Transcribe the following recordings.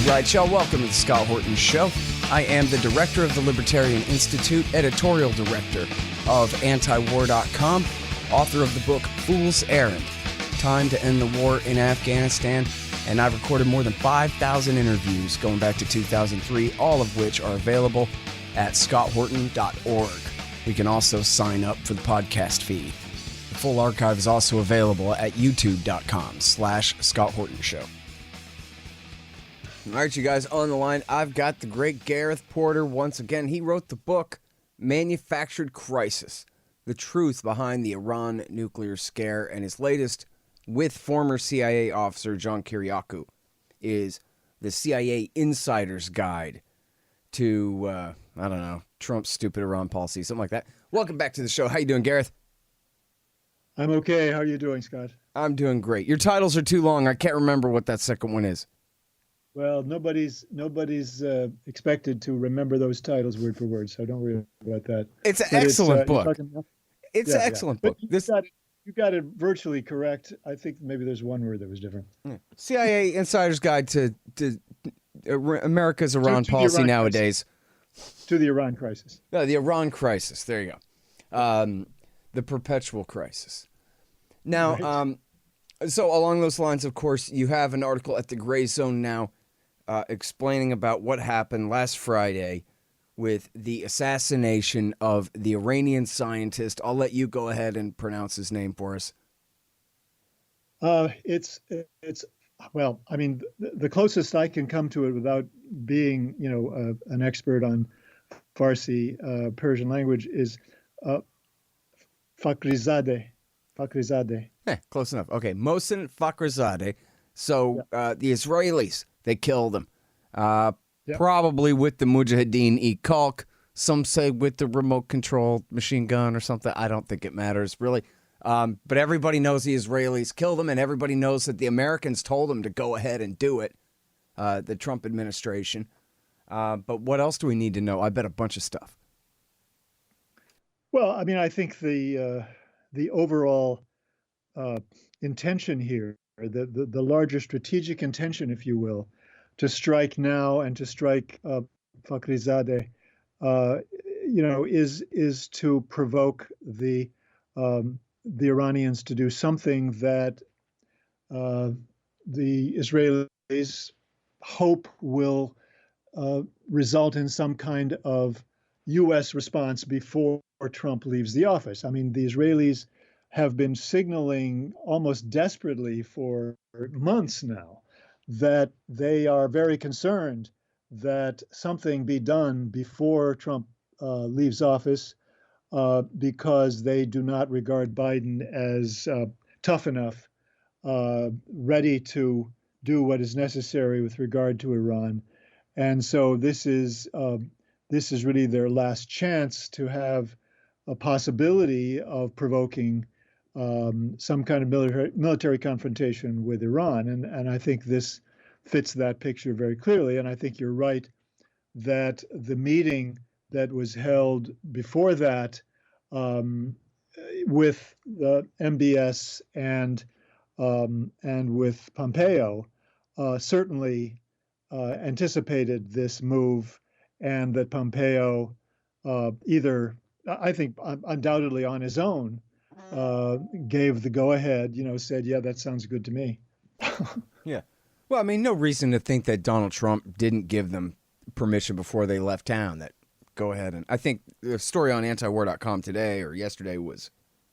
right, y'all. Welcome to the Scott Horton Show. I am the director of the Libertarian Institute, editorial director of antiwar.com, author of the book Fool's Errand, Time to End the War in Afghanistan, and I've recorded more than 5,000 interviews going back to 2003, all of which are available at scotthorton.org. You can also sign up for the podcast feed. The full archive is also available at youtube.com/Scott Horton Show. All right, you guys, on the line, I've got the great Gareth Porter once again. He wrote the book, Manufactured Crisis, The Truth Behind the Iran Nuclear Scare, and his latest, with former CIA officer John Kiriakou, is the CIA Insider's Guide to, Trump's stupid Iran policy, something like that. Welcome back to the show. How you doing, Gareth? I'm okay. How are you doing, Scott? I'm doing great. Your titles are too long. I can't remember what that second one is. Well, nobody's expected to remember those titles word for word, so don't worry about that. It's an excellent book. It's an excellent book. You got it virtually correct. I think maybe there's one word that was different. CIA Insider's Guide to America's Iran policy Iran nowadays. Crisis. To the Iran crisis. No, the Iran crisis. There you go. The perpetual crisis. Now, right. So along those lines, of course, you have an article at the Gray Zone now explaining about what happened last Friday with the assassination of the Iranian scientist. I'll let you go ahead and pronounce his name for us. It's well, I mean, the closest I can come to it without being, an expert on Farsi, Persian language is Fakhrizadeh. Close enough. Okay, Mohsen Fakhrizadeh. So the Israelis, they killed him. Probably with the Mujahideen-e-Khalq. Some say with the remote-controlled machine gun or something. I don't think it matters, really. But everybody knows the Israelis killed him, and everybody knows that the Americans told them to go ahead and do it, the Trump administration. But what else do we need to know? I bet a bunch of stuff. Well, I mean, I think the overall intention here, the larger strategic intention, if you will, to strike now and to strike Fakhrizadeh, is to provoke the Iranians to do something that the Israelis hope will result in some kind of U.S. response before Trump leaves the office. I mean, the Israelis have been signaling almost desperately for months now that they are very concerned that something be done before Trump leaves office because they do not regard Biden as tough enough, ready to do what is necessary with regard to Iran. And so this is really their last chance to have a possibility of provoking some kind of military confrontation with Iran. And I think this fits that picture very clearly. And I think you're right that the meeting that was held before that with the MBS and with Pompeo certainly anticipated this move, and that Pompeo either, I think undoubtedly on his own, gave the go-ahead, said, yeah, that sounds good to me. Yeah. Well, I mean, no reason to think that Donald Trump didn't give them permission before they left town, that go ahead. And I think the story on antiwar.com today or yesterday was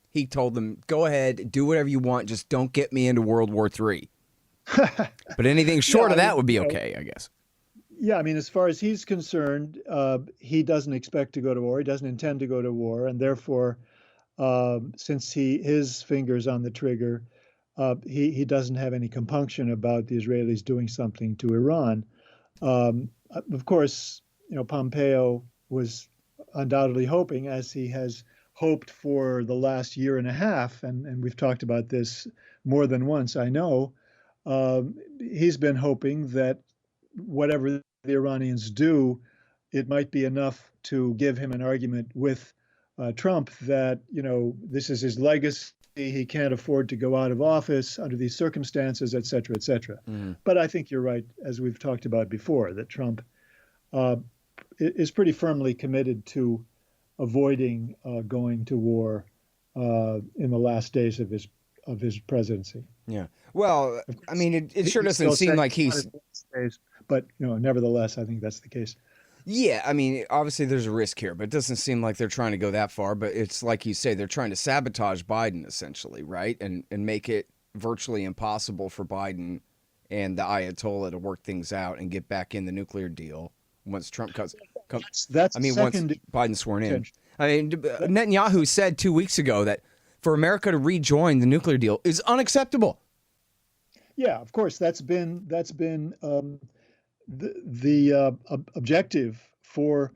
he told them, go ahead, do whatever you want, just don't get me into World War III. But anything short of that would be okay, I guess. Yeah, I mean, as far as he's concerned, he doesn't expect to go to war. He doesn't intend to go to war. And therefore, since his finger's on the trigger, he doesn't have any compunction about the Israelis doing something to Iran. Of course, Pompeo was undoubtedly hoping, as he has hoped for the last year and a half, and we've talked about this more than once, I know, he's been hoping that whatever the Iranians do, it might be enough to give him an argument with Trump that, this is his legacy, he can't afford to go out of office under these circumstances, et cetera, et cetera. Mm. But I think you're right, as we've talked about before, that Trump uh, is pretty firmly committed to avoiding going to war in the last days of his presidency. Yeah. Well, Of I course, mean, it sure he's doesn't still seem saying like he he's. wanted to days, but nevertheless, I think that's the case. Yeah, I mean, obviously there's a risk here, but it doesn't seem like they're trying to go that far. But it's like you say, they're trying to sabotage Biden essentially, right? And make it virtually impossible for Biden and the Ayatollah to work things out and get back in the nuclear deal once Trump comes. That's I a mean, once second Biden's sworn in. intention. I mean, That- Netanyahu said 2 weeks ago that for America to rejoin the nuclear deal is unacceptable. Yeah, of course, that's been the objective for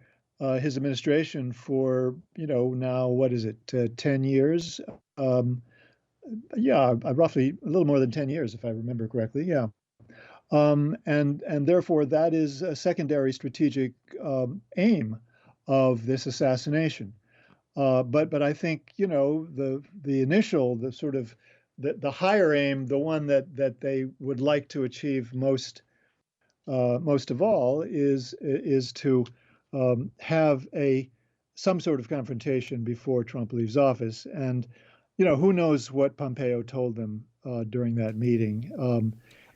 his administration for now what is it 10 years? Um, yeah, roughly a little more than 10 years if I remember correctly. Yeah, and therefore that is a secondary strategic aim of this assassination. But I think the initial the sort of the higher aim, the one that they would like to achieve most of all is to have some sort of confrontation before Trump leaves office. And who knows what Pompeo told them during that meeting.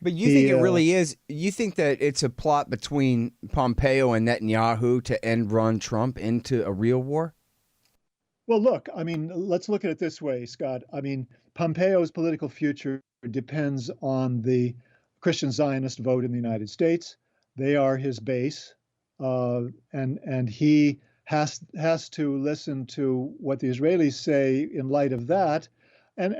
But you think He it really is? You think that it's a plot between Pompeo and Netanyahu to end run Trump into a real war? Well, look, I mean, let's look at it this way, Scott. I mean, Pompeo's political future depends on the Christian Zionist vote in the United States. They are his base, and he has to listen to what the Israelis say in light of that, and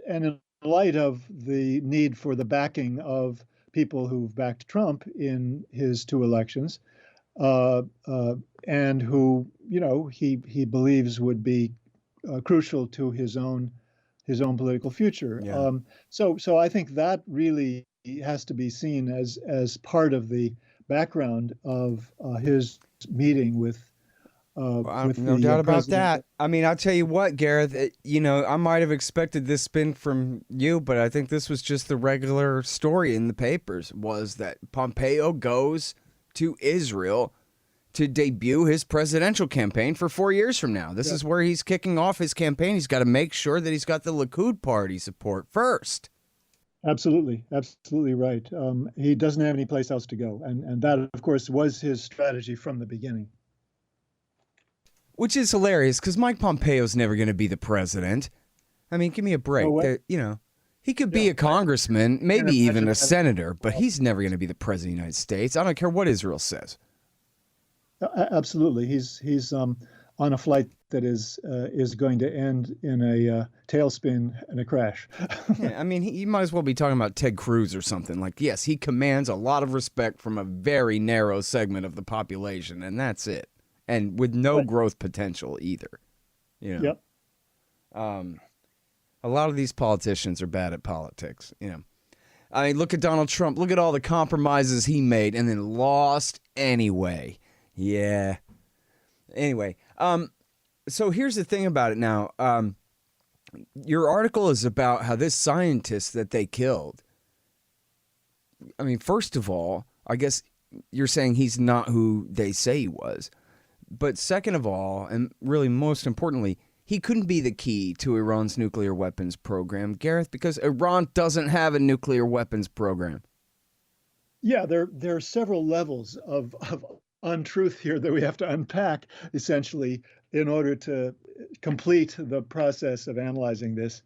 in light of the need for the backing of people who've backed Trump in his two elections uh, uh, and who he believes would be crucial to his own political future. Yeah. So I think that really has to be seen as part of the background of his meeting with No the doubt about president. that. I mean, I'll tell you what, Gareth, I might have expected this spin from you, but I think this was just the regular story in the papers was that Pompeo goes to Israel to debut his presidential campaign for 4 years from now. This is where he's kicking off his campaign. He's got to make sure that he's got the Likud party support first. Absolutely, absolutely right. He doesn't have any place else to go, and that, of course, was his strategy from the beginning. Which is hilarious because Mike Pompeo's never going to be the president. I mean, give me a break. No way. He could be Yeah, a congressman, maybe imagine even a that. senator, but he's never going to be the president of the United States. I don't care what Israel says. Absolutely, he's on a flight that is going to end in a tailspin and a crash. Yeah, I mean, you might as well be talking about Ted Cruz or something. Like, yes, he commands a lot of respect from a very narrow segment of the population, and that's it. And with no Right. growth potential either. Yep. A lot of these politicians are bad at politics. I mean, look at Donald Trump. Look at all the compromises he made and then lost anyway. Yeah. Anyway, so here's the thing about it now. Your article is about how this scientist that they killed. I mean, first of all, I guess you're saying he's not who they say he was. But second of all, and really most importantly, he couldn't be the key to Iran's nuclear weapons program, Gareth, because Iran doesn't have a nuclear weapons program. Yeah, there are several levels of untruth here that we have to unpack, essentially, in order to complete the process of analyzing this.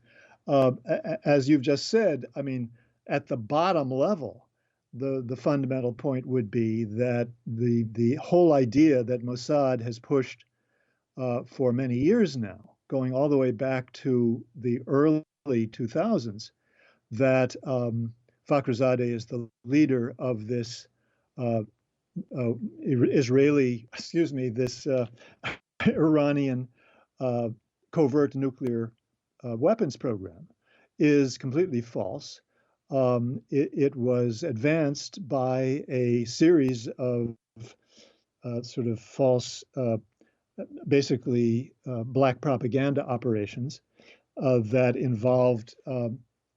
As you've just said, I mean, at the bottom level, the fundamental point would be that the whole idea that Mossad has pushed for many years now, going all the way back to the early 2000s, that Fakhrizadeh is the leader of this Israeli, this Iranian covert nuclear weapons program, is completely false. It was advanced by a series of sort of false, basically black propaganda operations that involved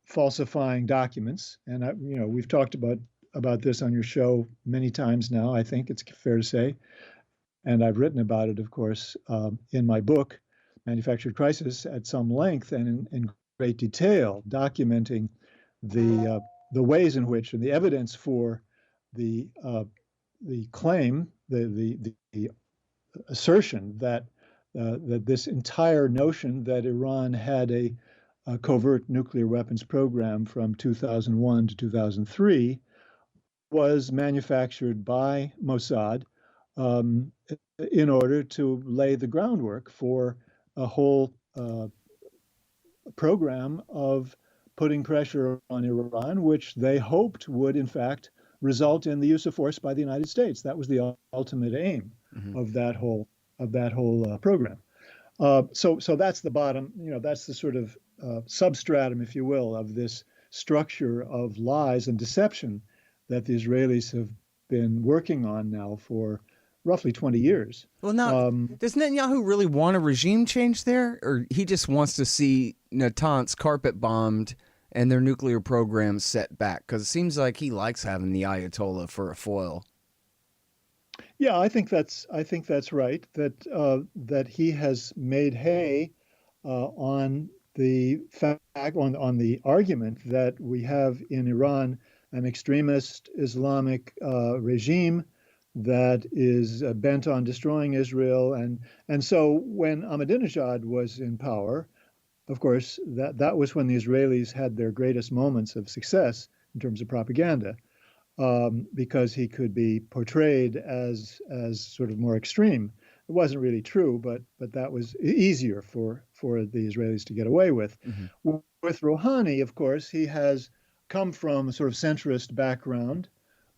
falsifying documents. And we've talked about this on your show many times now. I think it's fair to say, and I've written about it, of course, in my book, Manufactured Crisis, at some length and in great detail, documenting the ways in which and the evidence for the claim, the assertion that this entire notion that Iran had a covert nuclear weapons program from 2001 to 2003 was manufactured by Mossad in order to lay the groundwork for a whole program of putting pressure on Iran, which they hoped would, in fact, result in the use of force by the United States. That was the ultimate aim of that whole program. So that's the bottom. That's the sort of substratum, if you will, of this structure of lies and deception that the Israelis have been working on now for roughly 20 years. Well, now, does Netanyahu really want a regime change there? Or he just wants to see Natanz carpet bombed and their nuclear program set back? Because it seems like he likes having the Ayatollah for a foil. Yeah, I think that's right. That he has made hay on the fact, on the argument that we have in Iran an extremist Islamic regime that is bent on destroying Israel, and so when Ahmadinejad was in power, of course, that was when the Israelis had their greatest moments of success in terms of propaganda, because he could be portrayed as sort of more extreme. It wasn't really true, but that was easier for the Israelis to get away with. Mm-hmm. With Rouhani, of course, he has come from a sort of centrist background,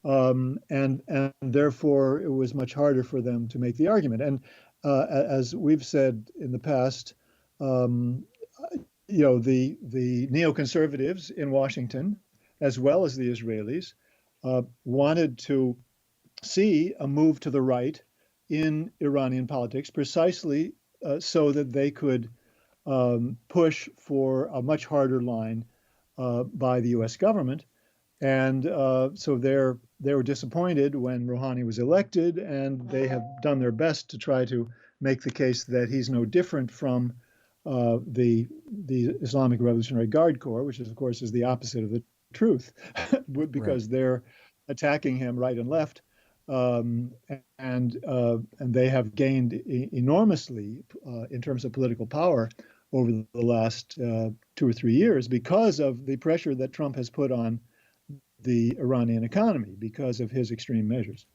and therefore it was much harder for them to make the argument. And as we've said in the past, the neoconservatives in Washington, as well as the Israelis, wanted to see a move to the right in Iranian politics, precisely so that they could push for a much harder line by the U.S. government. And so they were disappointed when Rouhani was elected, and they have done their best to try to make the case that he's no different from the Islamic Revolutionary Guard Corps, which of course is the opposite of the truth, because right. They're attacking him right and left, and they have gained enormously in terms of political power over the last 2 or 3 years because of the pressure that Trump has put on the Iranian economy because of his extreme measures.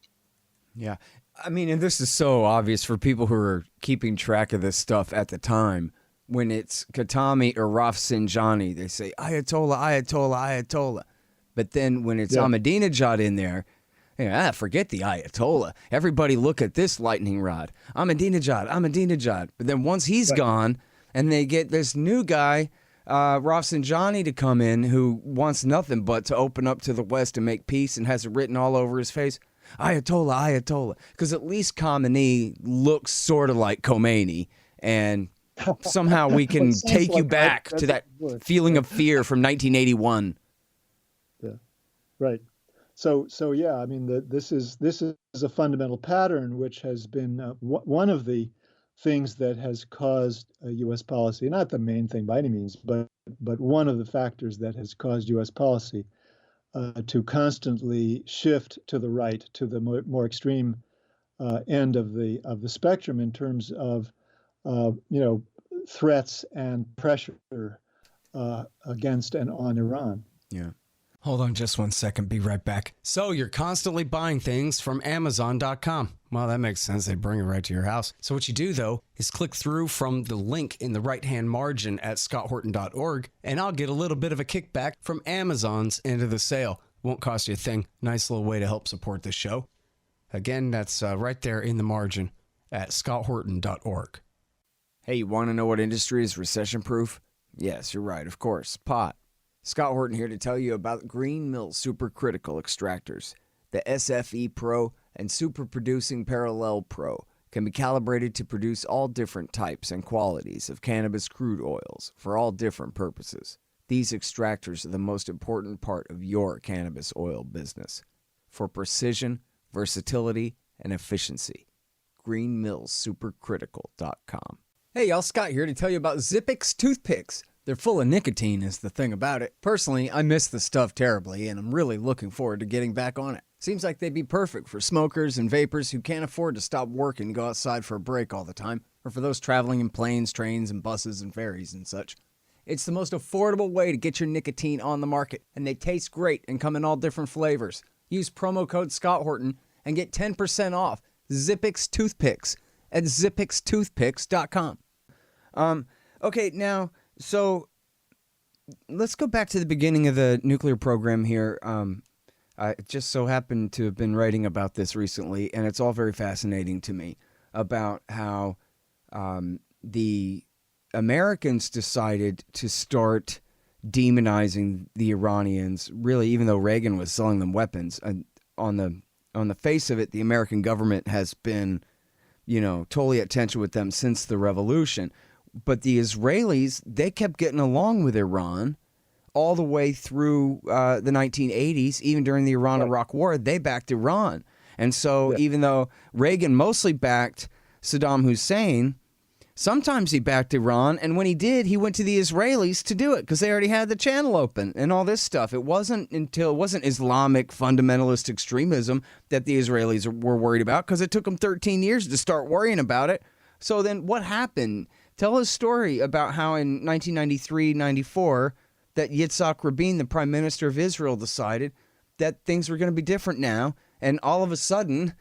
Yeah. I mean, and this is so obvious for people who are keeping track of this stuff at the time. When it's Khatami or Rafsanjani, they say, Ayatollah, Ayatollah, Ayatollah. But then when it's Ahmadinejad in there, forget the Ayatollah. Everybody look at this lightning rod. Ahmadinejad, Ahmadinejad. But then once he's gone and they get this new guy, Rafsanjani, to come in who wants nothing but to open up to the West and make peace and has it written all over his face, Ayatollah, Ayatollah. Because at least Khamenei looks sort of like Khomeini, and somehow we can take you back to that feeling of fear from 1981. Yeah, right. So yeah, I mean, this is a fundamental pattern which has been one of the things that has caused U.S. policy, not the main thing by any means, but one of the factors that has caused U.S. policy to constantly shift to the right, to the more extreme end of the spectrum in terms of threats and pressure against and on Iran. Yeah. Hold on just 1 second. Be right back. So you're constantly buying things from Amazon.com. Well, that makes sense. They bring it right to your house. So what you do, though, is click through from the link in the right-hand margin at scotthorton.org, and I'll get a little bit of a kickback from Amazon's end of the sale. Won't cost you a thing. Nice little way to help support this show. Again, that's right there in the margin at scotthorton.org. Hey, you want to know what industry is recession-proof? Yes, you're right, of course. Pot. Scott Horton here to tell you about Green Mill Supercritical Extractors, the SFE Pro and Super Producing Parallel Pro. can be calibrated to produce all different types and qualities of cannabis crude oils for all different purposes. These extractors are the most important part of your cannabis oil business. For precision, versatility, and efficiency, greenmillssupercritical.com. Hey y'all, Scott here to tell you about Zippix toothpicks. They're full of nicotine is the thing about it. Personally, I miss the stuff terribly, and I'm really looking forward to getting back on it. Seems like they'd be perfect for smokers and vapors who can't afford to stop work and go outside for a break all the time, or for those traveling in planes, trains, and buses and ferries and such. It's the most affordable way to get your nicotine on the market, and they taste great and come in all different flavors. Use promo code Scott Horton and get 10% off Zippix toothpicks at zippixtoothpicks.com. Okay, now, so let's go back to the beginning of the nuclear program here. I just so happened to have been writing about this recently, and it's all very fascinating to me about how the Americans decided to start demonizing the Iranians, really, even though Reagan was selling them weapons. And on the face of it, the American government has been, totally at tension with them since the revolution. But the Israelis, they kept getting along with Iran all the way through the 1980s. Even during the Iran-Iraq War, they backed Iran. And so even though Reagan mostly backed Saddam Hussein, sometimes he backed Iran, and when he did, he went to the Israelis to do it because they already had the channel open and all this stuff. It wasn't Islamic fundamentalist extremism that the Israelis were worried about, because it took them 13 years to start worrying about it. So then what happened? Tell a story about how in 1993-94 that Yitzhak Rabin, the prime minister of Israel, decided that things were going to be different now, and all of a sudden,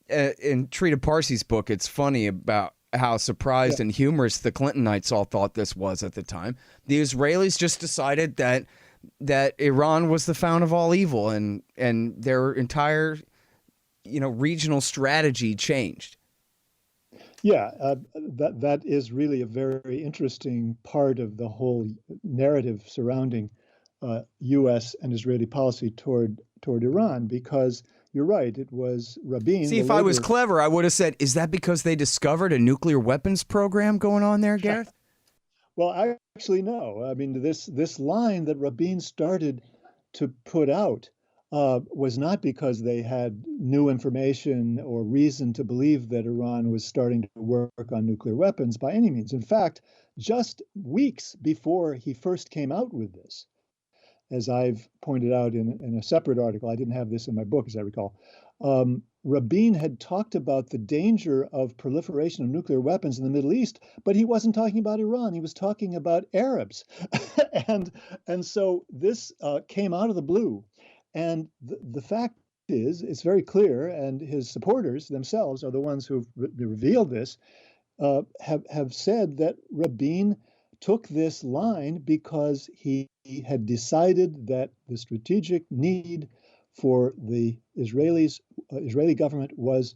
in Trita Parsi's book, it's funny about how surprised and humorous the Clintonites all thought this was at the time. The Israelis just decided that Iran was the fount of all evil, and their entire regional strategy changed. Yeah, that is really a very interesting part of the whole narrative surrounding U.S. and Israeli policy toward Iran, because you're right, it was Rabin. See, if I was clever, I would have said, is that because they discovered a nuclear weapons program going on there, Gareth? Well, actually, no. I mean, this line that Rabin started to put out was not because they had new information or reason to believe that Iran was starting to work on nuclear weapons by any means. In fact, just weeks before he first came out with this, as I've pointed out in a separate article, I didn't have this in my book, as I recall, Rabin had talked about the danger of proliferation of nuclear weapons in the Middle East, but he wasn't talking about Iran. He was talking about Arabs. and so this came out of the blue. And the fact is, it's very clear, and his supporters themselves are the ones who've revealed this, have said that Rabin took this line because he had decided that the strategic need for the Israeli government was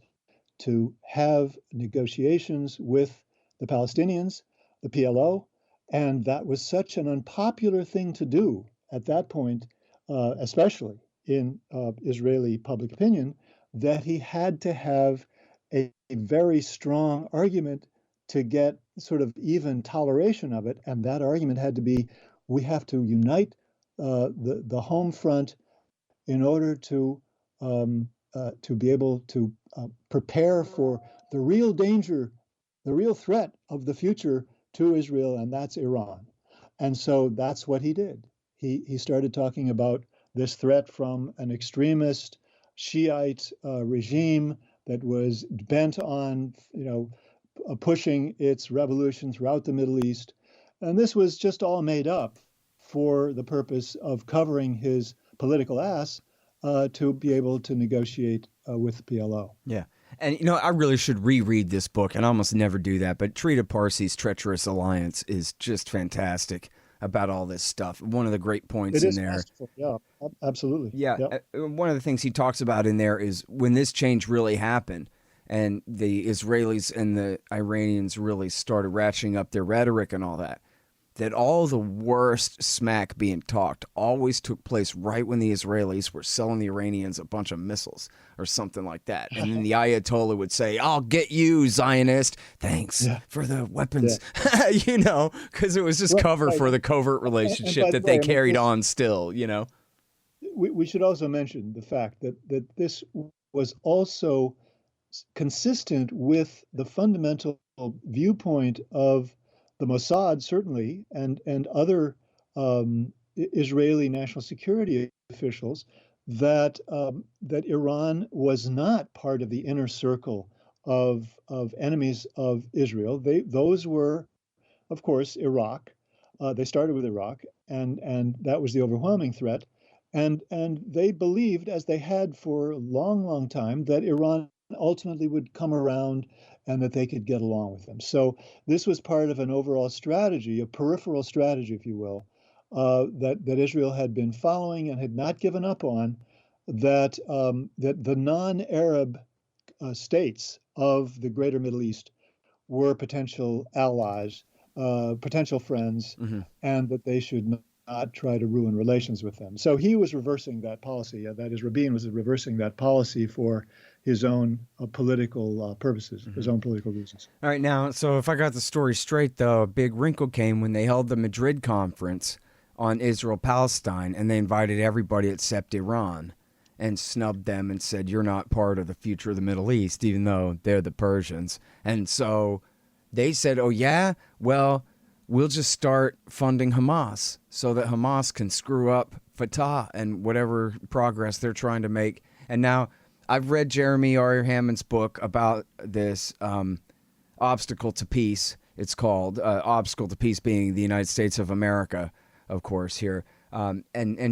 to have negotiations with the Palestinians, the PLO, and that was such an unpopular thing to do at that point, especially in Israeli public opinion, that he had to have a very strong argument to get sort of even toleration of it. And that argument had to be, we have to unite the home front in order to be able to prepare for the real danger, the real threat of the future to Israel, and that's Iran. And so that's what he did. He started talking about this threat from an extremist Shiite regime that was bent on, pushing its revolution throughout the Middle East. And this was just all made up for the purpose of covering his political ass to be able to negotiate with the PLO. Yeah. And, I really should reread this book, and I almost never do that. But Trita Parsi's Treacherous Alliance is just fantastic about all this stuff. One of the great points in there. Yeah, absolutely. Yeah. Yep. One of the things he talks about in there is when this change really happened and the Israelis and the Iranians really started ratcheting up their rhetoric and all that, that all the worst smack being talked always took place right when the Israelis were selling the Iranians a bunch of missiles or something like that. And then the Ayatollah would say, "I'll get you, Zionist. Thanks Yeah, for the weapons." yeah. Because it was just cover Right. for the covert And relationship by the that way, they I mean, carried on still. we should also mention the fact that this was also consistent with the fundamental viewpoint of the Mossad, certainly, and other Israeli national security officials, that Iran was not part of the inner circle of enemies of Israel. Those were, of course, Iraq. They started with Iraq, and that was the overwhelming threat. And they believed, as they had for a long, long time, that Iran ultimately would come around and that they could get along with them. So this was part of an overall strategy, a peripheral strategy, if you will, that Israel had been following and had not given up on. That the non-Arab states of the greater Middle East were potential allies, potential friends, Hmm. and that they should not try to ruin relations with them. So he was reversing that policy. That is, Rabin was reversing that policy for his own political purposes, his own political reasons. All right, now, so if I got the story straight, though, a big wrinkle came when they held the Madrid conference on Israel-Palestine, and they invited everybody except Iran and snubbed them and said, "You're not part of the future of the Middle East," even though they're the Persians. And so they said, "Oh, yeah? Well, we'll just start funding Hamas so that Hamas can screw up Fatah and whatever progress they're trying to make." And now I've read Jeremy R. Hammond's book about this obstacle to peace. It's called Obstacle to Peace, being the United States of America, of course, here. And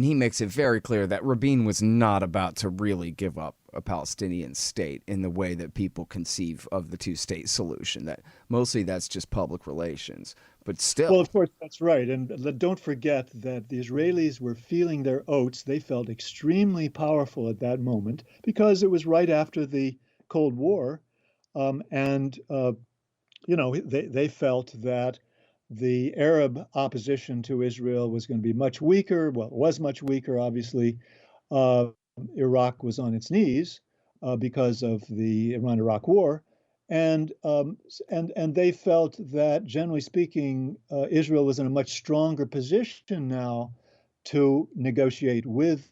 he makes it very clear that Rabin was not about to really give up a Palestinian state in the way that people conceive of the two-state solution. That mostly that's just public relations, but still. Well, of course, that's right. And don't forget that the Israelis were feeling their oats. They felt extremely powerful at that moment because it was right after the Cold War. They felt that the Arab opposition to Israel was going to be much weaker. Well, it was much weaker, obviously. Uh, Iraq was on its knees because of the Iran-Iraq War, and they felt that, generally speaking, Israel was in a much stronger position now to negotiate with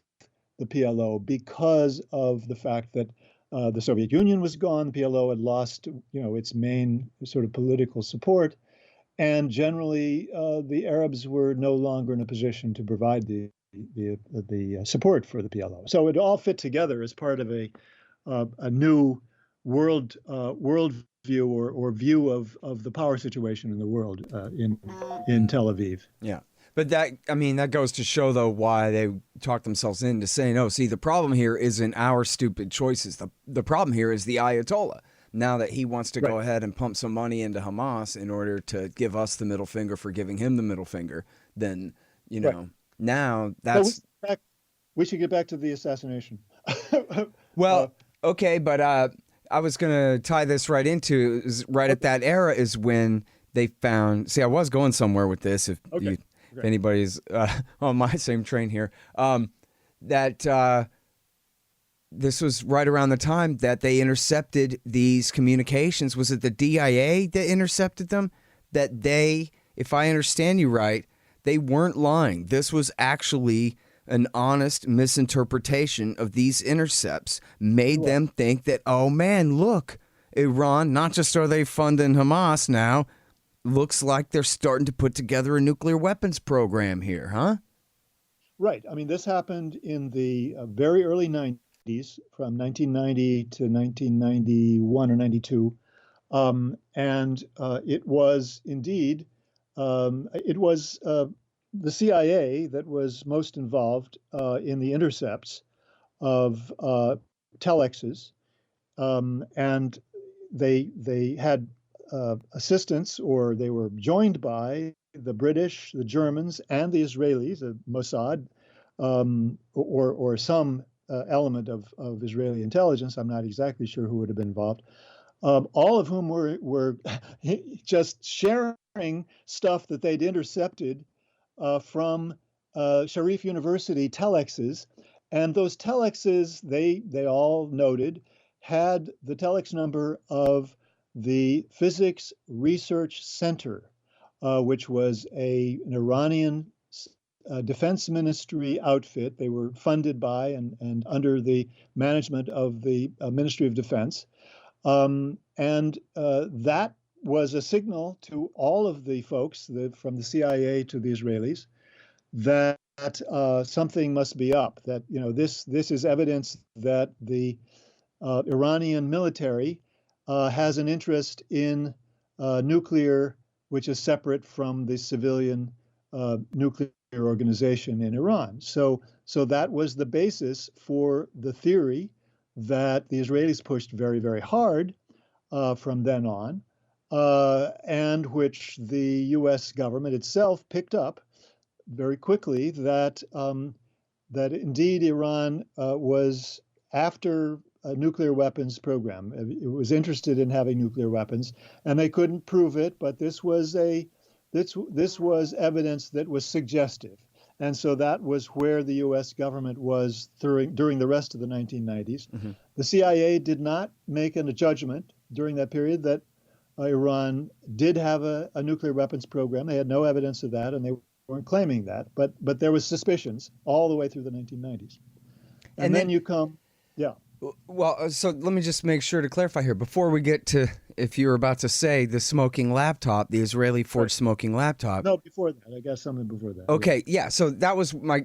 the PLO because of the fact that the Soviet Union was gone. The PLO had lost, its main sort of political support, and generally, the Arabs were no longer in a position to provide the support for the PLO. So it all fit together as part of a new world view or view of the power situation in the world in Tel Aviv. Yeah. But that goes to show, though, why they talked themselves into saying, "Oh, see, the problem here isn't our stupid choices. The problem here is the Ayatollah. Now that he wants to go ahead and pump some money into Hamas in order to give us the middle finger for giving him the middle finger, then, now that's..." We should get back to the assassination. Well, okay, but I was going to tie this right into, right at that era is when they found, see, I was going somewhere with this, if anybody's on my same train here, that this was right around the time that they intercepted these communications. Was it the DIA that intercepted them? That they, if I understand you right, they weren't lying. This was actually an honest misinterpretation of these intercepts, made them think that, oh man, look, Iran, not just are they funding Hamas now, looks like they're starting to put together a nuclear weapons program here, huh? Right. I mean, this happened in the very early 90s, from 1990 to 1991 or 92. And it was indeed, it was the CIA that was most involved in the intercepts of telexes. And they had assistance, or they were joined by the British, the Germans, and the Israelis, the Mossad, or some element of Israeli intelligence. I'm not exactly sure who would have been involved. All of whom were just sharing stuff that they'd intercepted from Sharif University telexes, and those telexes, they all noted, had the telex number of the Physics Research Center, which was an Iranian defense ministry outfit. They were funded by and under the management of the Ministry of Defense. And that was a signal to all of the folks from the CIA to the Israelis that something must be up, that this is evidence that the Iranian military has an interest in nuclear, which is separate from the civilian nuclear organization in Iran. So that was the basis for the theory that the Israelis pushed very, very hard from then on, and which the U.S. government itself picked up very quickly, that indeed Iran was after a nuclear weapons program. It was interested in having nuclear weapons, and they couldn't prove it, but this was evidence that was suggestive. And so that was where the U.S. government was during the rest of the 1990s. Mm-hmm. The CIA did not make a judgment during that period that Iran did have a nuclear weapons program. They had no evidence of that, and they weren't claiming that. But there was suspicions all the way through the 1990s. And then you come, yeah. Well, so let me just make sure to clarify here before we get to, if you were about to say the smoking laptop, the Israeli forged smoking laptop. No, before that. I got something before that. Okay, yeah. So that was my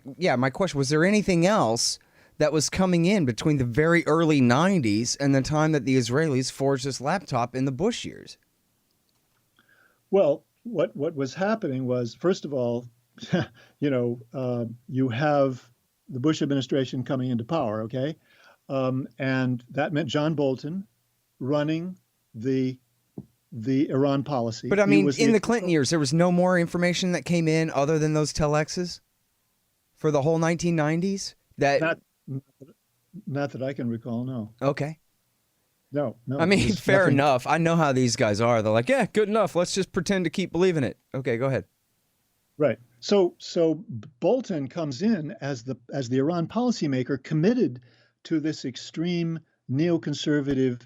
question. Was there anything else that was coming in between the very early 90s and the time that the Israelis forged this laptop in the Bush years? Well, what was happening was, first of all, you have the Bush administration coming into power, okay? And that meant John Bolton running the Iran policy. But I mean, in the Clinton years, there was no more information that came in other than those telexes for the whole 1990s? Not that I can recall, no. Okay. No. I mean, fair enough. I know how these guys are. They're like, yeah, good enough. Let's just pretend to keep believing it. Okay, go ahead. Right. So Bolton comes in as the Iran policymaker, committed to this extreme neoconservative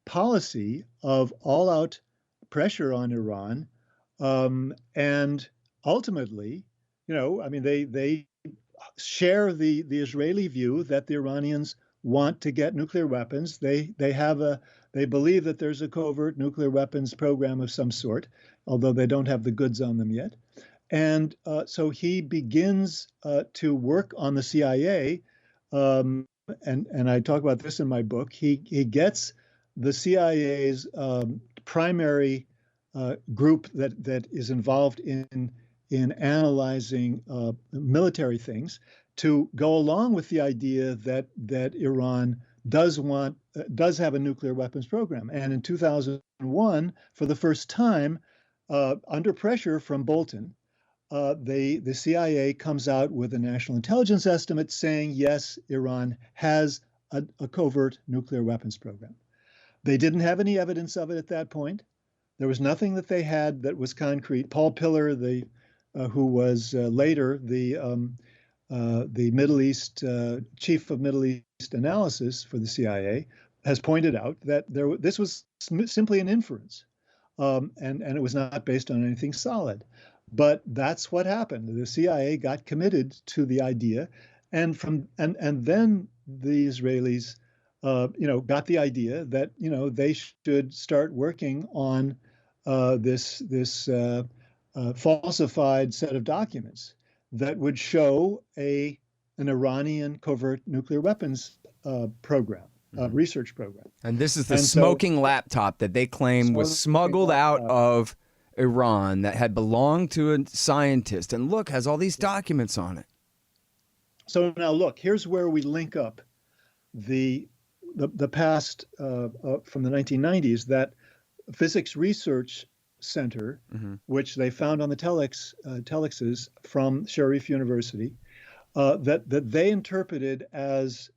policy of all-out pressure on Iran, and ultimately, they share the Israeli view that the Iranians want to get nuclear weapons. They believe that there's a covert nuclear weapons program of some sort, although they don't have the goods on them yet. And so he begins to work on the CIA, and I talk about this in my book. He gets the CIA's primary group that is involved in analyzing military things to go along with the idea that Iran does have a nuclear weapons program. And in 2001, for the first time, under pressure from Bolton, the CIA comes out with a national intelligence estimate saying, yes, Iran has a covert nuclear weapons program. They didn't have any evidence of it at that point. There was nothing that they had that was concrete. Paul Pillar, who was later the Middle East chief of Middle East analysis for the CIA, has pointed out that this was simply an inference, and it was not based on anything solid. But that's what happened. The CIA got committed to the idea, and then the Israelis, got the idea that they should start working on this falsified set of documents that would show an Iranian covert nuclear weapons program, research program. And this is the smoking laptop that they claim was smuggled out of Iran that had belonged to a scientist, and look, has all these documents on it. So now look, here's where we link up the past from the 1990s, that Physics Research Center, which they found on the telexes from Sharif University, that they interpreted as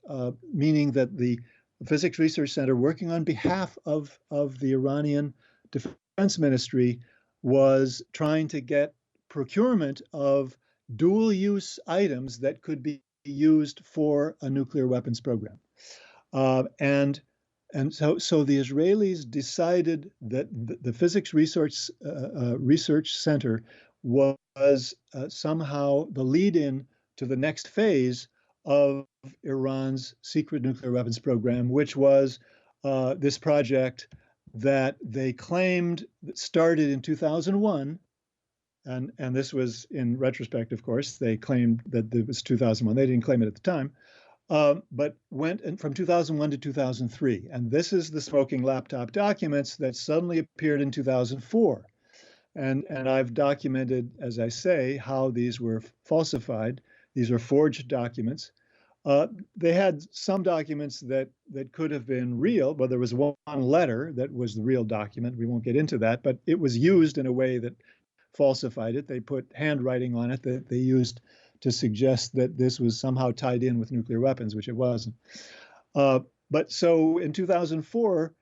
meaning that the Physics Research Center, working on behalf of the Iranian Defense Ministry, was trying to get procurement of dual-use items that could be used for a nuclear weapons program. Uh, and so the Israelis decided that the Physics Research Center was somehow the lead-in to the next phase of Iran's secret nuclear weapons program, which was this project that they claimed started in 2001. And this was in retrospect, of course. They claimed that it was 2001. They didn't claim it at the time. But went from 2001 to 2003. And this is the smoking laptop documents that suddenly appeared in 2004. And I've documented, as I say, how these were falsified. These are forged documents. They had some documents that could have been real, but there was one letter that was the real document. We won't get into that, but it was used in a way that falsified it. They put handwriting on it that they used to suggest that this was somehow tied in with nuclear weapons, which it wasn't. But so in 2004,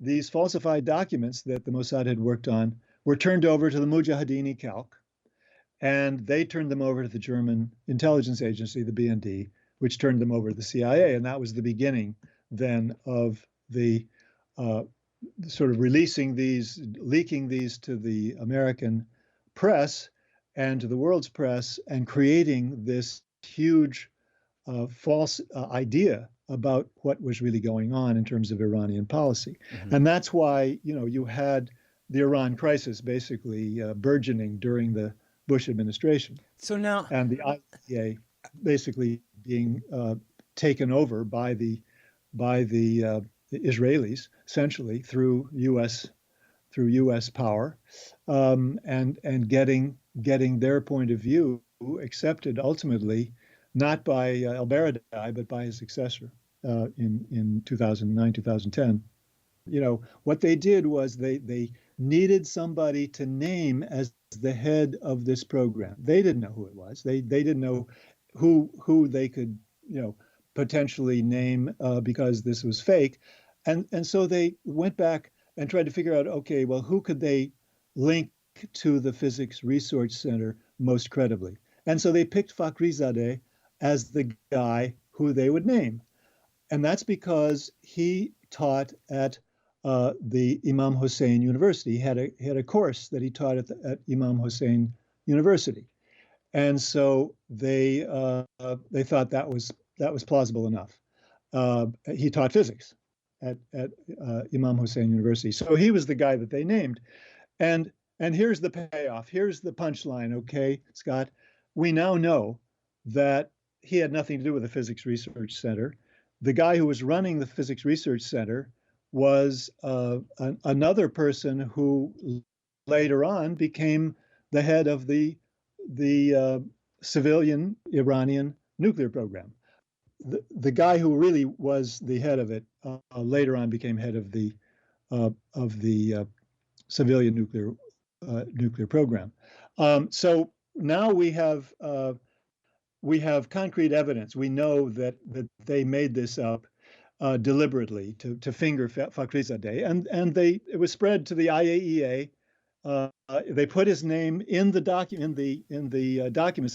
these falsified documents that the Mossad had worked on were turned over to the Mujahideen Calc, and they turned them over to the German intelligence agency, the BND, which turned them over to the CIA. And that was the beginning then of the sort of leaking these to the American press and to the world's press, and creating this huge false idea about what was really going on in terms of Iranian policy. Mm-hmm. And that's why, you had the Iran crisis basically burgeoning during the Bush administration. So now, and the IAEA basically being taken over by the Israelis, essentially through U.S. power, and getting their point of view accepted ultimately, not by al-Baradei, but by his successor in 2009, 2010. What they did was they needed somebody to name as the head of this program. They didn't know who it was. They didn't know who they could potentially name because this was fake, and so they went back and tried to figure out, okay, well, who could they link to the Physics Research Center most credibly? And so they picked Fakhrizadeh as the guy who they would name. And that's because he taught at the Imam Hussein University. He had a course that he taught at Imam Hussein University. And so they thought that was plausible enough. He taught physics at Imam Hussein University. So he was the guy that they named. And here's the payoff. Here's the punchline, okay, Scott? We now know that he had nothing to do with the Physics Research Center. The guy who was running the Physics Research Center was another person who later on became the head of the civilian Iranian nuclear program. The guy who really was the head of it later on became head of the civilian nuclear program. So now we have concrete evidence. We know that they made this up deliberately to finger Fakhrizadeh, and it was spread to the IAEA. They put his name in the documents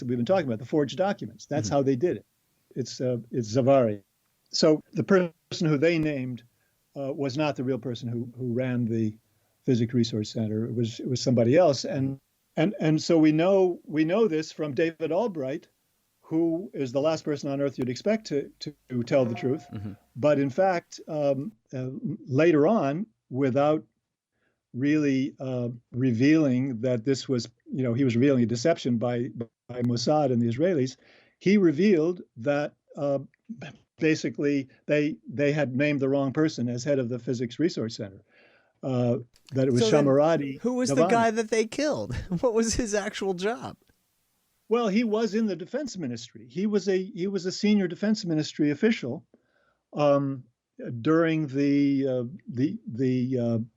that we've been talking about, the forged documents. That's how they did it. It's Zavari. So the person who they named was not the real person who ran the Physics Research Center. It was somebody else, and so we know this from David Albright, who is the last person on earth you'd expect to tell the truth. Mm-hmm. But in fact, later on, without really revealing that this was, he was revealing a deception by Mossad and the Israelis, he revealed that basically they had named the wrong person as head of the Physics Research Center. That it was Shamaradi. Who was the guy that they killed? What was his actual job? Well, he was in the defense ministry. He was a senior defense ministry official during the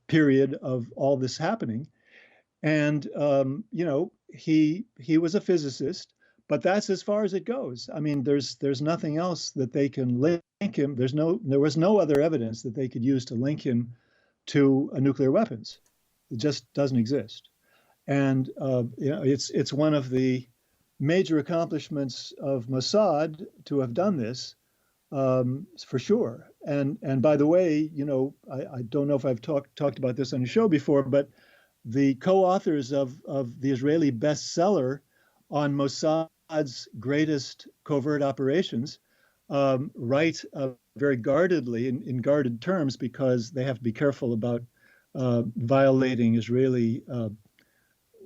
period of all this happening, and he was a physicist. But that's as far as it goes. I mean, there's nothing else that they can link him. There was no other evidence that they could use to link him to nuclear weapons. It just doesn't exist. And it's one of the major accomplishments of Mossad to have done this, for sure. And by the way, I don't know if I've talked about this on the show before, but the co-authors of the Israeli bestseller on Mossad's greatest covert operations write very guardedly, in guarded terms, because they have to be careful about violating Israeli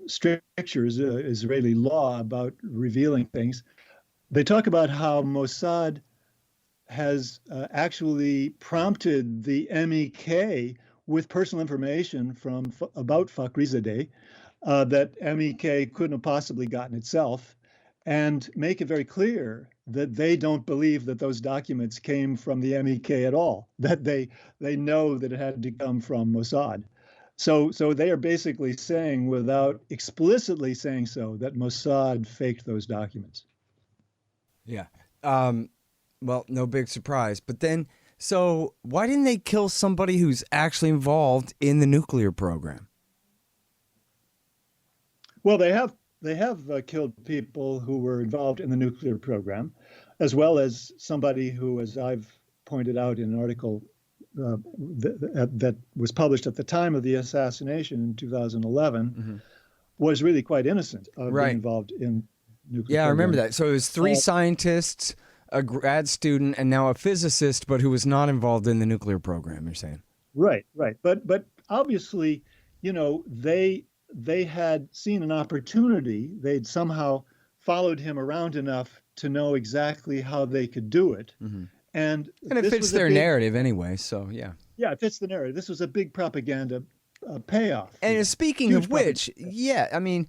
strictures, Israeli law about revealing things. They talk about how Mossad has actually prompted the MEK with personal information about Fakhrizadeh that MEK couldn't have possibly gotten itself, and make it very clear that they don't believe that those documents came from the MEK at all, that they know that it had to come from Mossad. So they are basically saying, without explicitly saying so, that Mossad faked those documents. Yeah. Well, no big surprise. But then, so why didn't they kill somebody who's actually involved in the nuclear program? Well, they have killed people who were involved in the nuclear program, as well as somebody who, as I've pointed out in an article that was published at the time of the assassination in 2011, was really quite innocent of being involved in nuclear. Yeah, program. I remember that. So it was three scientists, a grad student, and now a physicist, but who was not involved in the nuclear program, you're saying? Right. But obviously, they had seen an opportunity. They'd somehow followed him around enough to know exactly how they could do it. And it fits their narrative anyway, so yeah. Yeah, it fits the narrative. This was a big propaganda payoff. And speaking of which, I mean,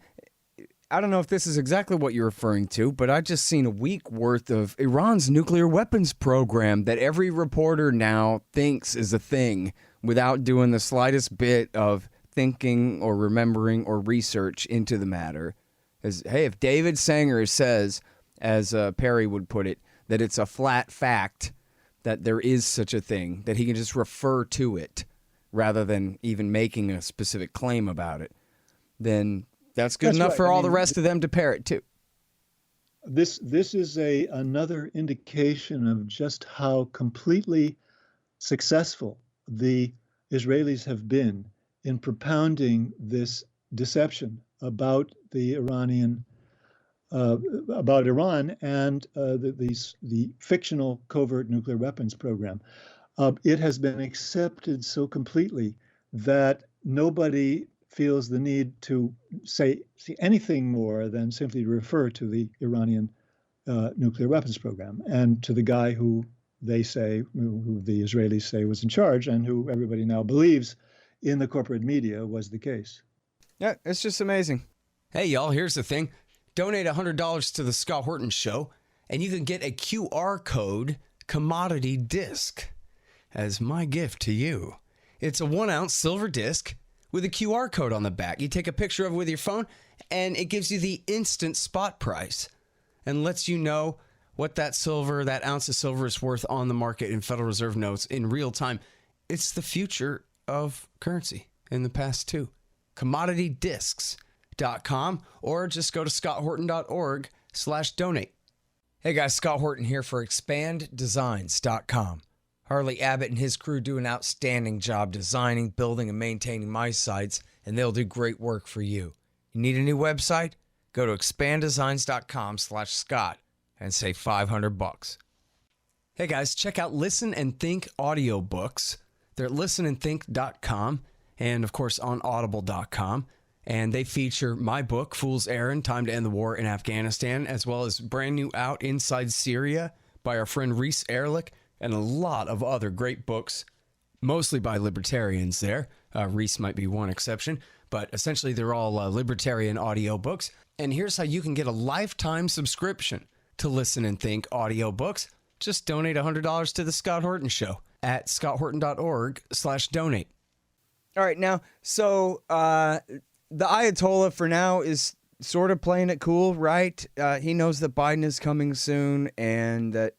I don't know if this is exactly what you're referring to, but I just seen a week worth of Iran's nuclear weapons program that every reporter now thinks is a thing without doing the slightest bit of thinking or remembering or research into the matter. Hey, if David Sanger says, as Perry would put it, that it's a flat fact that there is such a thing, that he can just refer to it rather than even making a specific claim about it, then that's good enough for all the rest of them to parrot too. This is another indication of just how completely successful the Israelis have been in propounding this deception about the about Iran and the fictional covert nuclear weapons program. It has been accepted so completely that nobody feels the need to say anything more than simply refer to the Iranian nuclear weapons program and to the guy who the Israelis say was in charge, and who everybody now believes in the corporate media was the case. Yeah, it's just amazing. Hey, y'all, here's the thing. Donate $100 to the Scott Horton Show, and you can get a QR code commodity disc as my gift to you. It's a 1-ounce silver disc with a QR code on the back. You take a picture of it with your phone, and it gives you the instant spot price and lets you know what that ounce of silver is worth on the market in Federal Reserve notes in real time. It's the future of currency in the past too. CommodityDiscs.com, or just go to scotthorton.org/donate. Hey guys, Scott Horton here for ExpandDesigns.com. Harley Abbott and his crew do an outstanding job designing, building, and maintaining my sites, and they'll do great work for you. You need a new website? Go to ExpandDesigns.com/Scott and save $500. Hey guys, check out Listen and Think audiobooks. They're at listenandthink.com and, of course, on audible.com. And they feature my book, Fool's Errand, Time to End the War in Afghanistan, as well as brand new out Inside Syria by our friend Reese Ehrlich, and a lot of other great books, mostly by libertarians there. Reese might be one exception, but essentially they're all libertarian audiobooks. And here's how you can get a lifetime subscription to Listen and Think audiobooks. Just donate $100 to the Scott Horton Show at scotthorton.org/donate. All right, now, so the Ayatollah for now is sort of playing it cool, right? He knows that Biden is coming soon and that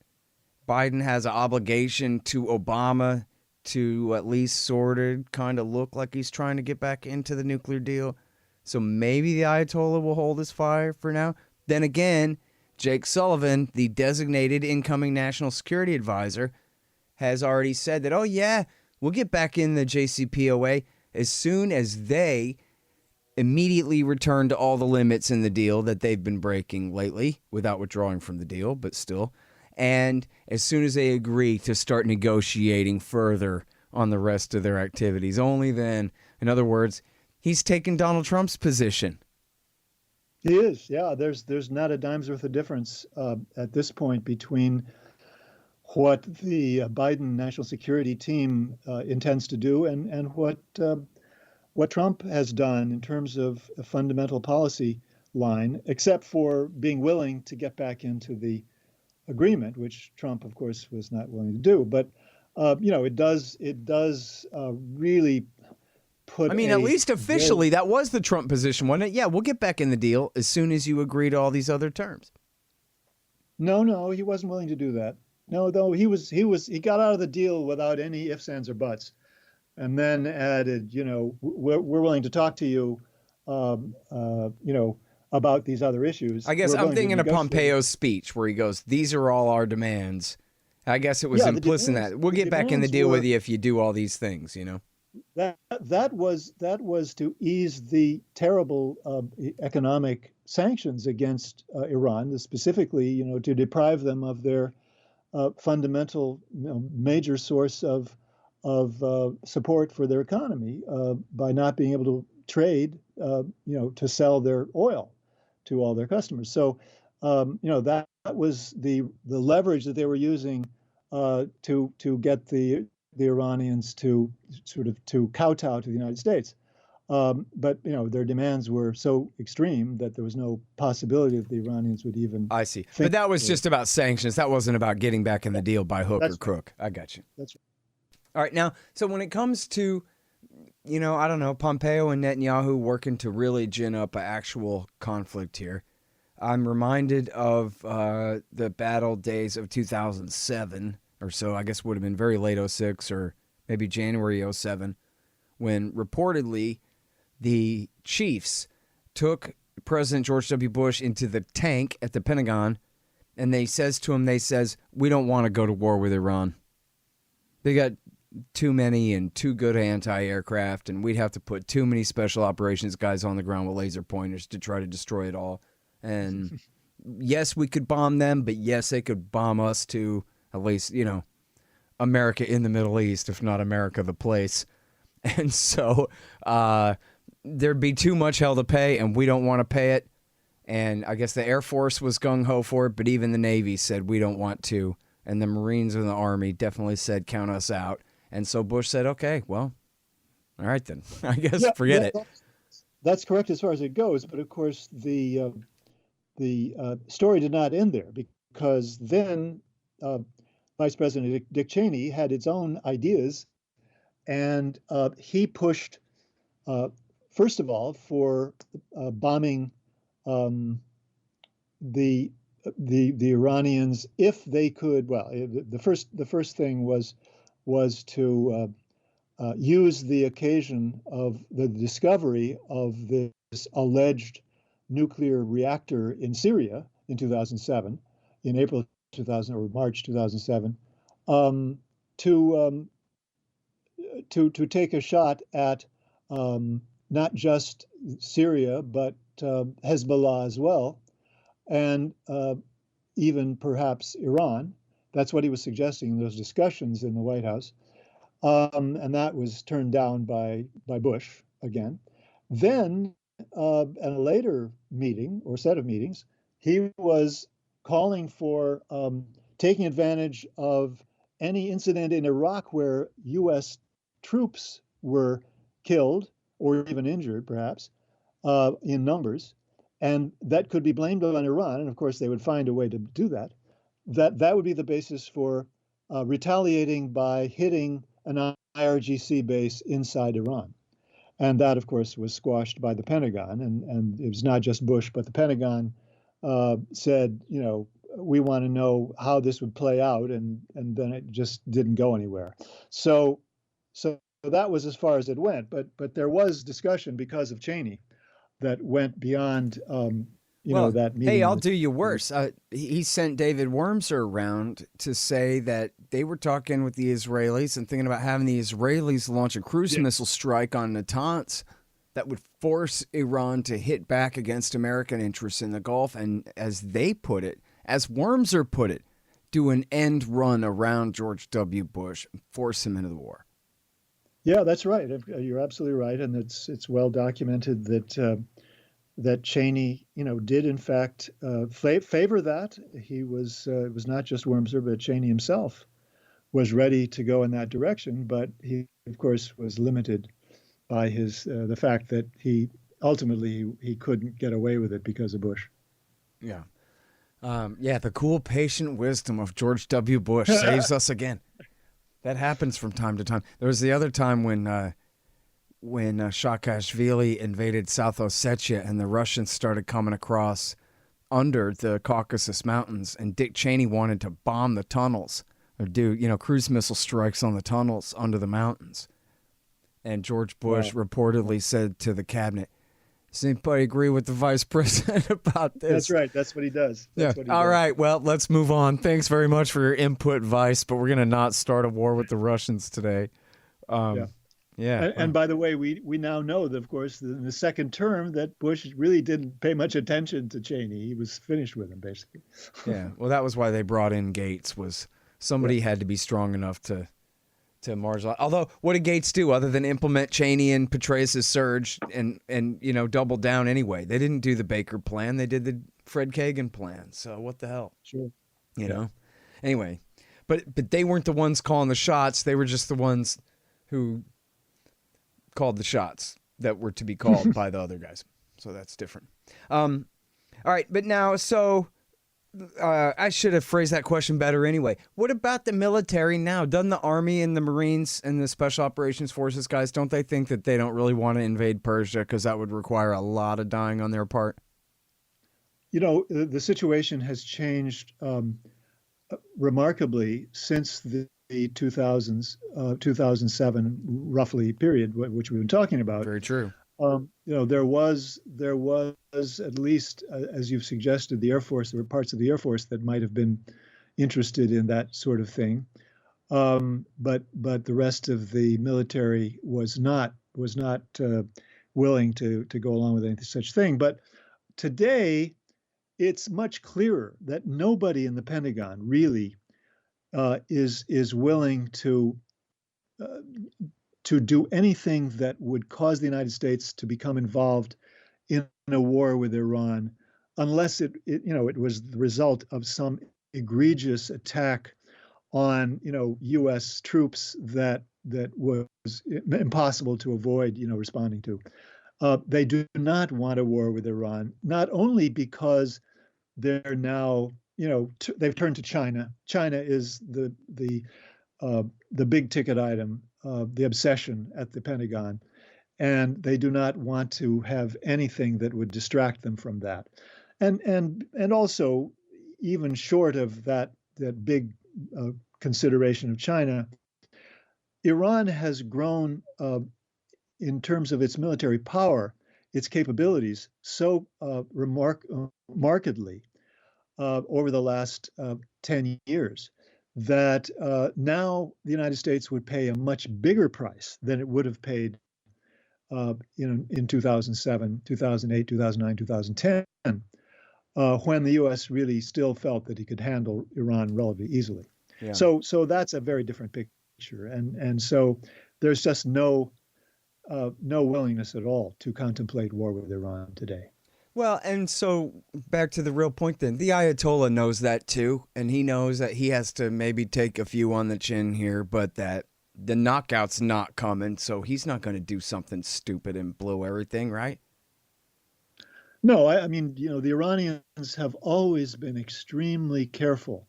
Biden has an obligation to Obama to at least sort of kind of look like he's trying to get back into the nuclear deal. So maybe the Ayatollah will hold his fire for now. Then again, Jake Sullivan, the designated incoming national security advisor, has already said that, oh yeah, we'll get back in the JCPOA as soon as they immediately return to all the limits in the deal that they've been breaking lately without withdrawing from the deal, but still. And as soon as they agree to start negotiating further on the rest of their activities, only then, in other words, he's taken Donald Trump's position. He is, yeah. There's not a dime's worth of difference at this point between what the Biden national security team intends to do and what Trump has done in terms of a fundamental policy line, except for being willing to get back into the agreement, which Trump, of course, was not willing to do. But it does really put. I mean, at least officially, that was the Trump position, wasn't it? Yeah, we'll get back in the deal as soon as you agree to all these other terms. No, he wasn't willing to do that. No, though he got out of the deal without any ifs, ands, or buts, and then added, we're willing to talk to you, about these other issues. I guess I'm thinking of Pompeo's speech where he goes, "These are all our demands." I guess it was implicit in that we'll get back in the deal with you if you do all these things. That was to ease the terrible economic sanctions against Iran, specifically, to deprive them of their fundamental, major source of support for their economy by not being able to trade, to sell their oil to all their customers. So, that was the leverage that they were using to get the Iranians to kowtow to the United States. But their demands were so extreme that there was no possibility that the Iranians would even. I see. But that was just about sanctions. That wasn't about getting back in the deal by hook or crook. I got you. That's right. All right. Now, so when it comes to, I don't know, Pompeo and Netanyahu working to really gin up an actual conflict here, I'm reminded of the battle days of 2007 or so. I guess would have been very late 06 or maybe January 07, when reportedly the chiefs took President George W. Bush into the tank at the Pentagon, and they says, we don't want to go to war with Iran. They got too many and too good anti-aircraft, and we'd have to put too many special operations guys on the ground with laser pointers to try to destroy it all. And yes, we could bomb them, but yes, they could bomb us too, at least, America in the Middle East, if not America the place. And so there'd be too much hell to pay, and we don't want to pay it. And I guess the Air Force was gung-ho for it, but even the Navy said we don't want to. And the Marines and the Army definitely said count us out. And so Bush said, okay, well, all right then. I guess forget it. That's correct as far as it goes. But of course, the story did not end there, because then Vice President Dick Cheney had its own ideas, and he pushed, first of all, for bombing the Iranians if they could. Well, the first thing was to use the occasion of the discovery of this alleged nuclear reactor in Syria in 2007, in April 2000 or March 2007, to take a shot at not just Syria but Hezbollah as well, and even perhaps Iran. That's what he was suggesting in those discussions in the White House, and that was turned down by Bush again. Then, at a later meeting or set of meetings, he was calling for taking advantage of any incident in Iraq where U.S. troops were killed or even injured, perhaps, in numbers, and that could be blamed on Iran. And of course, they would find a way to do that. That would be the basis for retaliating by hitting an IRGC base inside Iran. And that, of course, was squashed by the Pentagon. And it was not just Bush, but the Pentagon said, we want to know how this would play out. And then it just didn't go anywhere. So that was as far as it went. But there was discussion because of Cheney that went beyond, Well, that hey, meeting I'll in do you worse. He sent David Wormser around to say that they were talking with the Israelis and thinking about having the Israelis launch a cruise Yeah. missile strike on Natanz that would force Iran to hit back against American interests in the Gulf. And as they put it, as Wormser put it, do an end run around George W. Bush and force him into the war. Yeah, that's right. You're absolutely right, and it's well documented that Cheney, did in fact favor that. He was it was not just Wormser, but Cheney himself was ready to go in that direction, but he, of course, was limited by the fact that he ultimately he couldn't get away with it because of Bush. Yeah. Yeah, the cool, patient wisdom of George W. Bush saves us again. That happens from time to time. There was the other time when Saakashvili invaded South Ossetia and the Russians started coming across under the Caucasus Mountains, and Dick Cheney wanted to bomb the tunnels or do, cruise missile strikes on the tunnels under the mountains. And George Bush reportedly said to the cabinet, "Does anybody agree with the vice president about this?" That's right. That's what he does. That's what he All does. right. Well, let's move on. Thanks very much for your input, Vice, but we're going to not start a war with the Russians today. Yeah. Yeah. And by the way, we now know that, of course, in the second term, that Bush really didn't pay much attention to Cheney. He was finished with him, basically. Yeah. Well, that was why they brought in Gates, was somebody had to be strong enough to marginalize. Although, what did Gates do other than implement Cheney and Petraeus' surge and double down anyway? They didn't do the Baker plan. They did the Fred Kagan plan. So what the hell? Sure. You know? Anyway, but they weren't the ones calling the shots. They were just the ones who called the shots that were to be called by the other guys. So that's different. All right, but now, so I should have phrased that question better anyway. What about the military now? Doesn't the Army and the Marines and the Special Operations Forces guys, don't they think that they don't really want to invade Persia because that would require a lot of dying on their part? The situation has changed remarkably since the 2007 roughly period, which we've been talking about. Very true. There was at least, as you've suggested, the Air Force. There were parts of the Air Force that might have been interested in that sort of thing, but the rest of the military was not willing to go along with any such thing. But today, it's much clearer that nobody in the Pentagon really is willing to do anything that would cause the United States to become involved in a war with Iran, unless it was the result of some egregious attack on U.S. troops that was impossible to avoid responding to. They do not want a war with Iran, not only because they're now they've turned to China. China is the big ticket item, the obsession at the Pentagon, and they do not want to have anything that would distract them from that. And also, even short of that big consideration of China, Iran has grown in terms of its military power, its capabilities, so markedly over the last 10 years that now the United States would pay a much bigger price than it would have paid in 2007, 2008, 2009, 2010, when the U.S. really still felt that he could handle Iran relatively easily. Yeah. So that's a very different picture, and so there's just no willingness at all to contemplate war with Iran today. Well, and so back to the real point then. The Ayatollah knows that too, and he knows that he has to maybe take a few on the chin here, but that the knockout's not coming, so he's not going to do something stupid and blow everything, right? No, I mean, the Iranians have always been extremely careful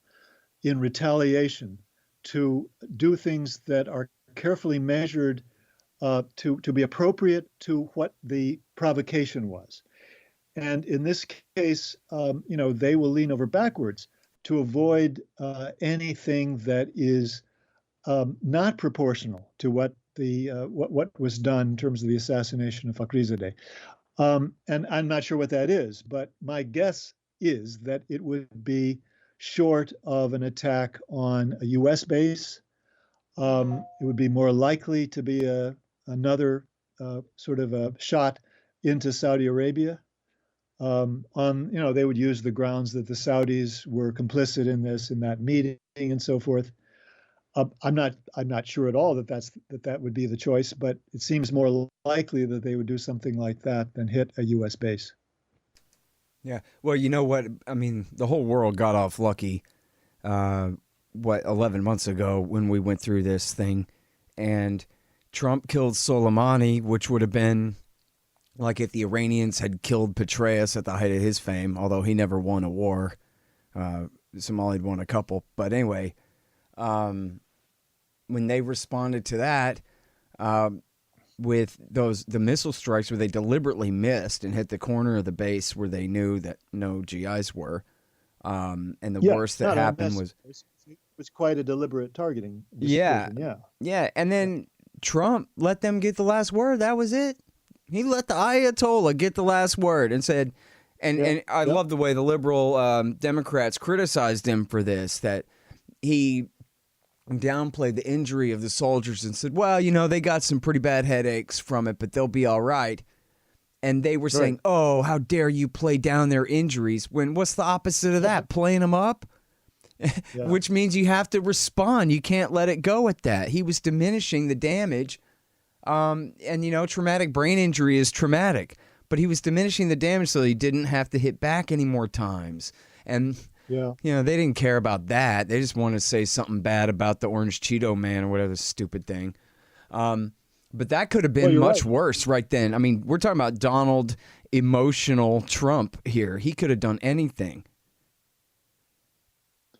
in retaliation to do things that are carefully measured to be appropriate to what the provocation was. And in this case, they will lean over backwards to avoid anything that is not proportional to what was done in terms of the assassination of Fakhrizadeh. And I'm not sure what that is, but my guess is that it would be short of an attack on a U.S. base. It would be more likely to be another sort of a shot into Saudi Arabia. They would use the grounds that the Saudis were complicit in this, in that meeting, and so forth. I'm not sure at all that would be the choice, but it seems more likely that they would do something like that than hit a U.S. base. Yeah. Well, you know what? I mean, the whole world got off lucky, 11 months ago when we went through this thing, and Trump killed Soleimani, which would have been like if the Iranians had killed Petraeus at the height of his fame, although he never won a war. Somalia won a couple. But anyway, when they responded to that with the missile strikes where they deliberately missed and hit the corner of the base where they knew that no GIs were, and the worst that happened was... It was quite a deliberate targeting decision. Yeah. Yeah, and then Trump let them get the last word. That was it. He let the Ayatollah get the last word and said, and I love the way the liberal Democrats criticized him for this, that he downplayed the injury of the soldiers and said, well, they got some pretty bad headaches from it, but they'll be all right. And they were saying, oh, how dare you play down their injuries, when what's the opposite of that? Playing them up? Yeah. Which means you have to respond. You can't let it go at that. He was diminishing the damage. And, traumatic brain injury is traumatic, but he was diminishing the damage so he didn't have to hit back any more times. And, they didn't care about that. They just wanted to say something bad about the Orange Cheeto Man or whatever stupid thing. But that could have been much worse right then. I mean, we're talking about Donald emotional Trump here. He could have done anything.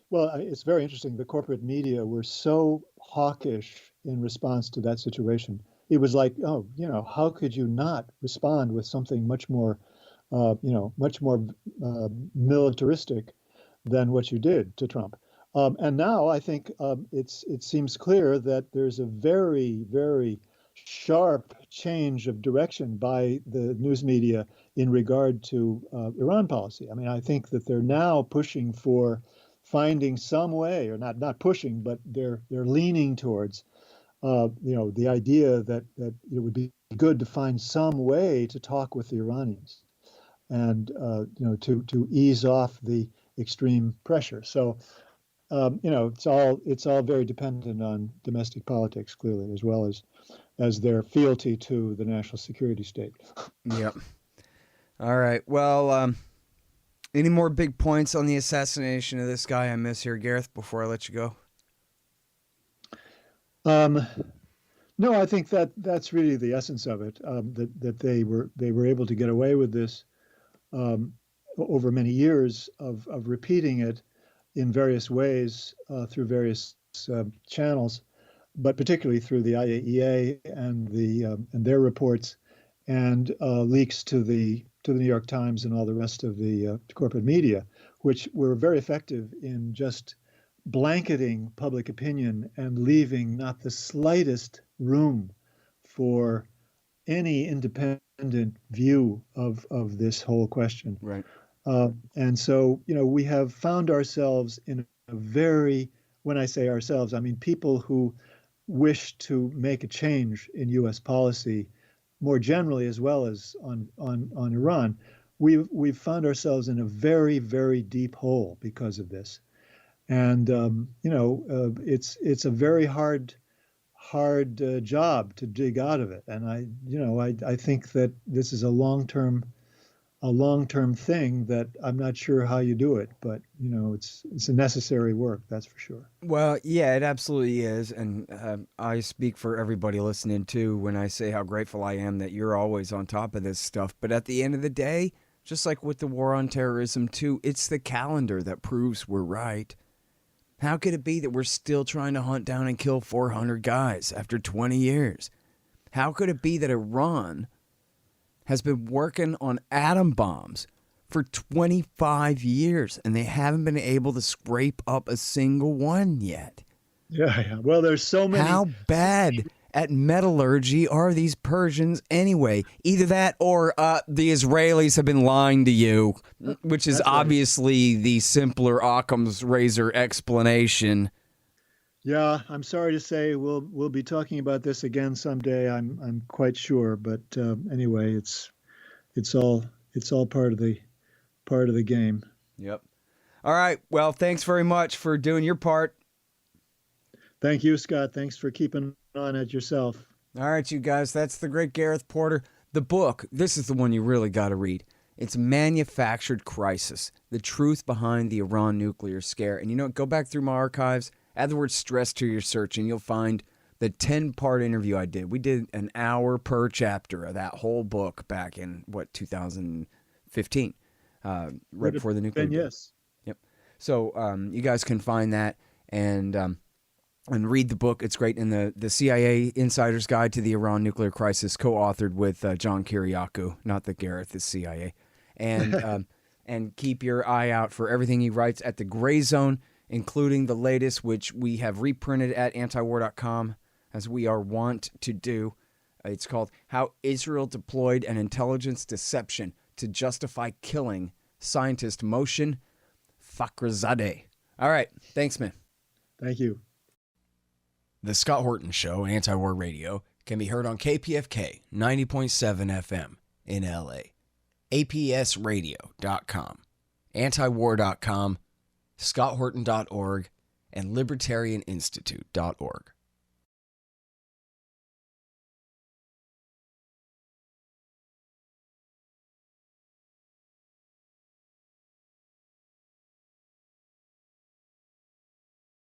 Well, it's very interesting. The corporate media were so hawkish in response to that situation. It was like, how could you not respond with something much more militaristic than what you did to Trump? And now I think it seems clear that there's a very, very sharp change of direction by the news media in regard to Iran policy. I mean, I think that they're now pushing for finding some way, or not pushing, but they're leaning towards, the idea that it would be good to find some way to talk with the Iranians, and to ease off the extreme pressure. So, it's all very dependent on domestic politics, clearly, as well as their fealty to the national security state. Yep. All right. Well. Any more big points on the assassination of this guy I miss here, Gareth, before I let you go? No, I think that's really the essence of it. That they were able to get away with this over many years of repeating it in various ways through various channels, but particularly through the IAEA and their reports and leaks to the New York Times and all the rest of the corporate media, which were very effective in just blanketing public opinion and leaving not the slightest room for any independent view of this whole question. Right. And so, we have found ourselves in a very, when I say ourselves, I mean people who wish to make a change in U.S. policy more generally, as well as on Iran. We've found ourselves in a very, very deep hole because of this. And, it's a very hard job to dig out of it. And I think that this is a long-term thing that I'm not sure how you do it, but it's a necessary work, that's for sure. Well, yeah, it absolutely is, and I speak for everybody listening too when I say how grateful I am that you're always on top of this stuff. But at the end of the day, just like with the war on terrorism too, it's the calendar that proves we're right. How could it be that we're still trying to hunt down and kill 400 guys after 20 years? How could it be that Iran has been working on atom bombs for 25 years and they haven't been able to scrape up a single one yet? Yeah. Well, there's so many. How bad at metallurgy are these Persians anyway? Either that or the Israelis have been lying to you, which is obviously the simpler Occam's razor explanation. Yeah, I'm sorry to say we'll be talking about this again someday. I'm quite sure, but anyway, it's all part of the game. Yep. All right. Well, thanks very much for doing your part. Thank you, Scott. Thanks for keeping on it yourself. All right, you guys. That's the great Gareth Porter. The book. This is the one you really got to read. It's Manufactured Crisis: The Truth Behind the Iran Nuclear Scare. And you know, go back through my archives. Add the word stress to your search and you'll find the 10-part interview I did. We did an hour per chapter of that whole book back in, 2015, right before the nuclear. Yes. Yep. So you guys can find that and read the book. It's great. And the CIA Insider's Guide to the Iran Nuclear Crisis, co-authored with John Kiriakou, not that Gareth is CIA. And, and keep your eye out for everything he writes at the Gray Zone, including the latest, which we have reprinted at antiwar.com, as we are wont to do. It's called How Israel Deployed an Intelligence Deception to Justify Killing Scientist Mohsen Fakhrizadeh. All right. Thanks, man. Thank you. The Scott Horton Show, Anti-War Radio, can be heard on KPFK 90.7 FM in LA, APSradio.com, antiwar.com, scotthorton.org, and libertarianinstitute.org.